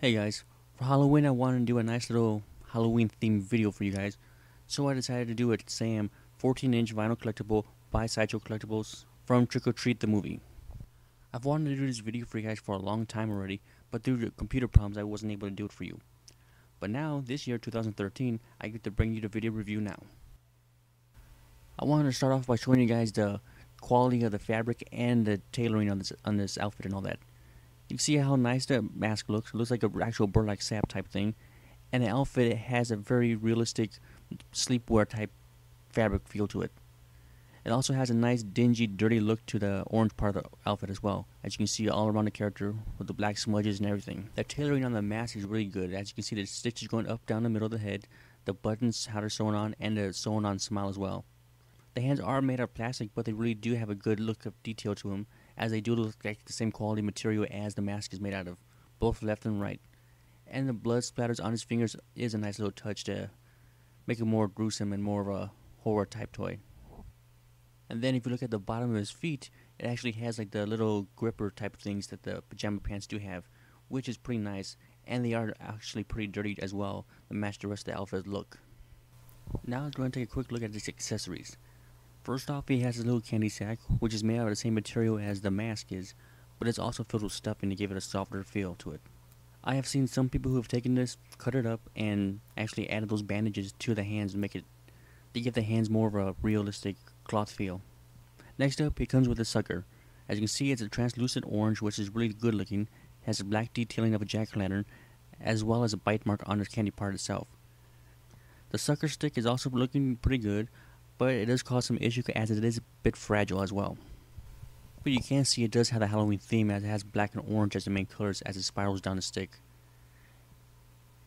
Hey guys, for Halloween I wanted to do a nice little Halloween themed video for you guys, so I decided to do a Sam 14-inch vinyl collectible by Sideshow Collectibles from Trick or Treat the movie. I've wanted to do this video for you guys for a long time already, but due to computer problems I wasn't able to do it for you. But now, this year 2013, I get to bring you the video review now. I wanted to start off by showing you guys the quality of the fabric and the tailoring on this outfit and all that. You can see how nice the mask looks. It looks like an actual burlap sack type thing. And the outfit has a very realistic sleepwear type fabric feel to it. It also has a nice dingy, dirty look to the orange part of the outfit as well. As you can see all around the character with the black smudges and everything. The tailoring on the mask is really good. As you can see the stitches going up down the middle of the head. The buttons, how they're sewn on, and the sewn on smile as well. The hands are made of plastic, but they really do have a good look of detail to them, as they do look like the same quality material as the mask is made out of, both left and right. And the blood splatters on his fingers is a nice little touch to make it more gruesome and more of a horror type toy. And then if you look at the bottom of his feet, it actually has like the little gripper type things that the pajama pants do have, which is pretty nice, and they are actually pretty dirty as well to match the rest of the outfit's look. Now let's go and take a quick look at his accessories. First off, he has a little candy sack, which is made out of the same material as the mask is, but it's also filled with stuffing to give it a softer feel to it. I have seen some people who have taken this, cut it up, and actually added those bandages to the hands to give the hands more of a realistic cloth feel. Next up, it comes with a sucker. As you can see, it's a translucent orange, which is really good looking, has a black detailing of a jack-o'-lantern, as well as a bite mark on the candy part itself. The sucker stick is also looking pretty good, but it does cause some issue as it is a bit fragile as well. But you can see it does have the Halloween theme, as it has black and orange as the main colors as it spirals down the stick.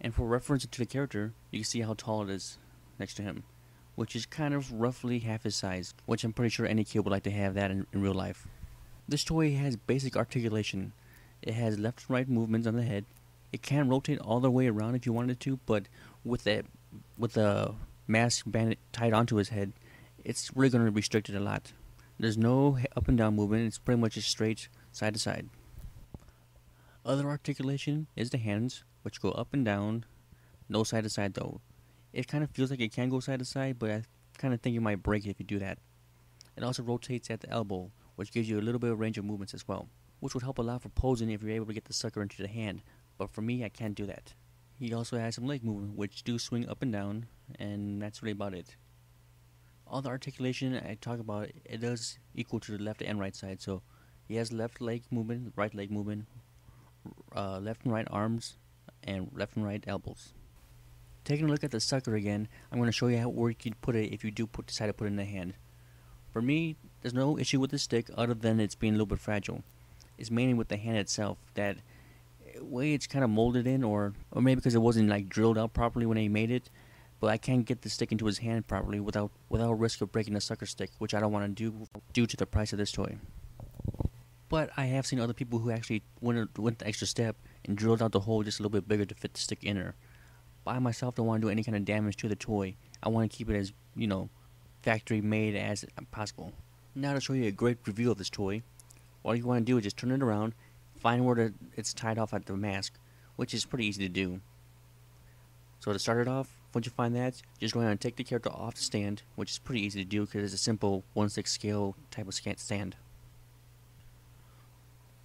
And for reference to the character, you can see how tall it is next to him, which is kind of roughly half his size, which I'm pretty sure any kid would like to have that in real life. This toy has basic articulation. It has left and right movements on the head. It can rotate all the way around if you wanted to, but with the mask bandit tied onto his head, it's really going to restrict it a lot. There's no up and down movement, it's pretty much just straight side to side. Other articulation is the hands, which go up and down, no side to side though. It kind of feels like it can go side to side, but I kind of think you might break it if you do that. It also rotates at the elbow, which gives you a little bit of range of movements as well, which would help a lot for posing if you're able to get the sucker into the hand, but for me I can't do that. He also has some leg movement, which do swing up and down, and that's really about it. All the articulation I talk about, it does equal to the left and right side, so he has left leg movement, right leg movement, left and right arms, and left and right elbows. Taking a look at the sucker again, I'm going to show you where you can put it if you do decide to put it in the hand. For me, there's no issue with the stick other than it's being a little bit fragile. It's mainly with the hand itself, that way it's kind of molded in, or maybe because it wasn't like drilled out properly when they made it, but I can't get the stick into his hand properly without risk of breaking the sucker stick, which I don't want to do due to the price of this toy. But I have seen other people who actually went the extra step and drilled out the hole just a little bit bigger to fit the stick in there. But I myself don't want to do any kind of damage to the toy. I want to keep it as, factory made as possible. Now to show you a great review of this toy, all you want to do is just turn it around, find where it's tied off at the mask, which is pretty easy to do. So to start it off, once you find that, just go ahead and take the character off the stand, which is pretty easy to do because it's a simple 1/6 scale type of stand.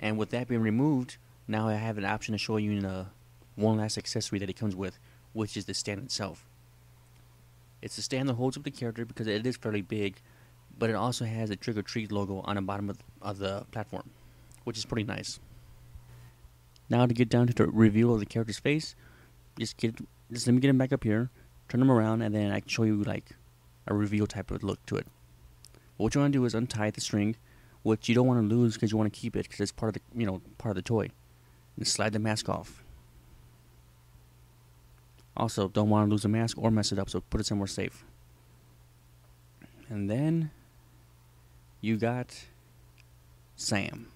And with that being removed, now I have an option to show you in one last accessory that it comes with, which is the stand itself. It's the stand that holds up the character because it is fairly big, but it also has a Trick or Treat logo on the bottom of the platform, which is pretty nice. Now to get down to the reveal of the character's face, just let me get him back up here, turn him around, and then I can show you like a reveal type of look to it. What you want to do is untie the string, which you don't want to lose because you want to keep it because it's part of the toy, and slide the mask off. Also, don't want to lose the mask or mess it up, so put it somewhere safe. And then you got Sam.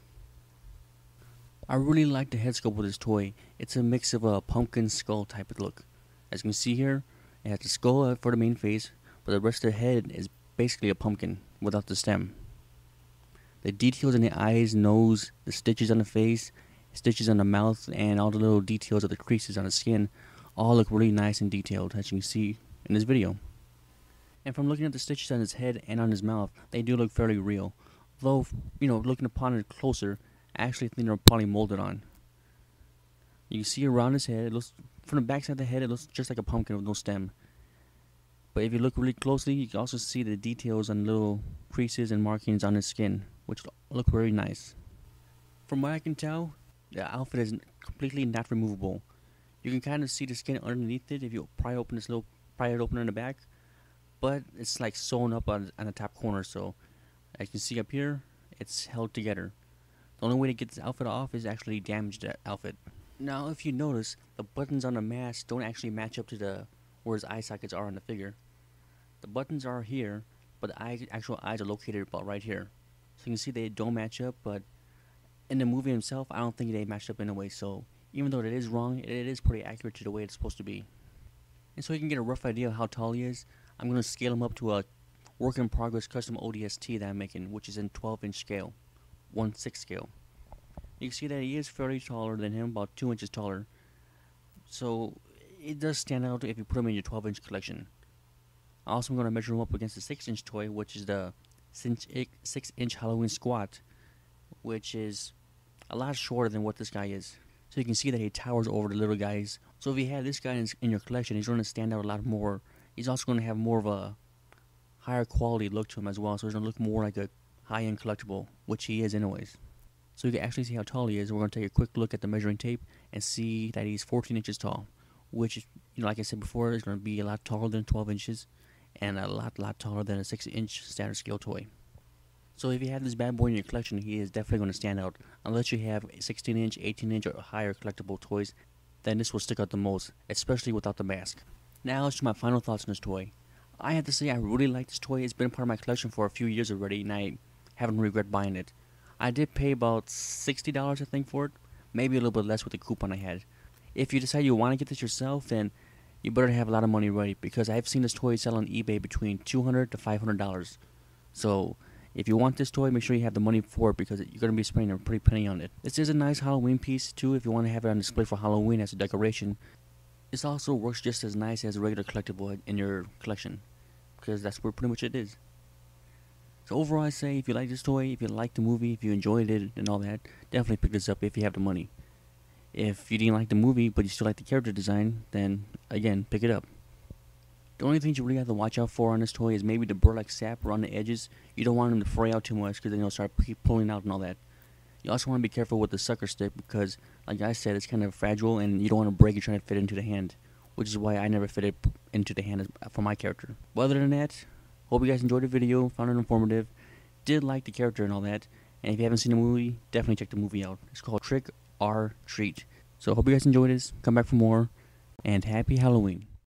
I really like the head sculpt with this toy. It's a mix of a pumpkin skull type of look. As you can see here, it has the skull for the main face, but the rest of the head is basically a pumpkin without the stem. The details in the eyes, nose, the stitches on the face, stitches on the mouth, and all the little details of the creases on the skin all look really nice and detailed, as you can see in this video. And from looking at the stitches on his head and on his mouth, they do look fairly real. Though, looking upon it closer, I actually think they're probably molded on. You can see around his head, it looks, from the back side of the head, it looks just like a pumpkin with no stem. But if you look really closely, you can also see the details and little creases and markings on his skin, which look very nice. From what I can tell, the outfit is completely not removable. You can kind of see the skin underneath it if you pry open this little pry it open in the back, but it's like sewn up on the top corner, so as you can see up here, it's held together. The only way to get this outfit off is actually damage that outfit. Now, if you notice, the buttons on the mask don't actually match up to where his eye sockets are on the figure. The buttons are here, but the actual eyes are located about right here. So you can see they don't match up, but in the movie himself, I don't think they matched up in a way, so even though it is wrong, it is pretty accurate to the way it's supposed to be. And so you can get a rough idea of how tall he is, I'm going to scale him up to a work in progress custom ODST that I'm making, which is in 12-inch scale, 1/6 scale. You can see that he is fairly taller than him, about 2 inches taller. So it does stand out if you put him in your 12-inch collection. Also, I'm going to measure him up against the 6-inch toy, which is the 6-inch Halloween Squat, which is a lot shorter than what this guy is. So you can see that he towers over the little guys. So if you have this guy in your collection, he's going to stand out a lot more. He's also going to have more of a higher quality look to him as well. So he's going to look more like a high-end collectible, which he is anyways. So you can actually see how tall he is. We're going to take a quick look at the measuring tape and see that he's 14 inches tall, which, like I said before, is going to be a lot taller than 12 inches and a lot taller than a 6-inch standard scale toy. So if you have this bad boy in your collection, he is definitely going to stand out. Unless you have 16-inch, 18-inch, or higher collectible toys, then this will stick out the most, especially without the mask. Now as to my final thoughts on this toy. I have to say I really like this toy. It's been part of my collection for a few years already, and I haven't regret buying it. I did pay about $60 I think for it, maybe a little bit less with the coupon I had. If you decide you want to get this yourself, then you better have a lot of money ready, because I've seen this toy sell on eBay between $200 to $500. So if you want this toy, make sure you have the money for it, because you're going to be spending a pretty penny on it. This is a nice Halloween piece too if you want to have it on display for Halloween as a decoration. This also works just as nice as a regular collectible in your collection, because that's where pretty much it is. So overall, I say if you like this toy, if you like the movie, if you enjoyed it and all that, definitely pick this up if you have the money. If you didn't like the movie but you still like the character design, then again, pick it up. The only things you really have to watch out for on this toy is maybe the burlap sap around the edges. You don't want them to fray out too much, because then you'll start pulling out and all that. You also want to be careful with the sucker stick, because like I said, it's kind of fragile and you don't want to break it trying to fit into the hand, which is why I never fit it into the hand for my character. But other than that, hope you guys enjoyed the video, found it informative, did like the character and all that, and if you haven't seen the movie, definitely check the movie out. It's called Trick or Treat. So hope you guys enjoyed this, come back for more, and happy Halloween.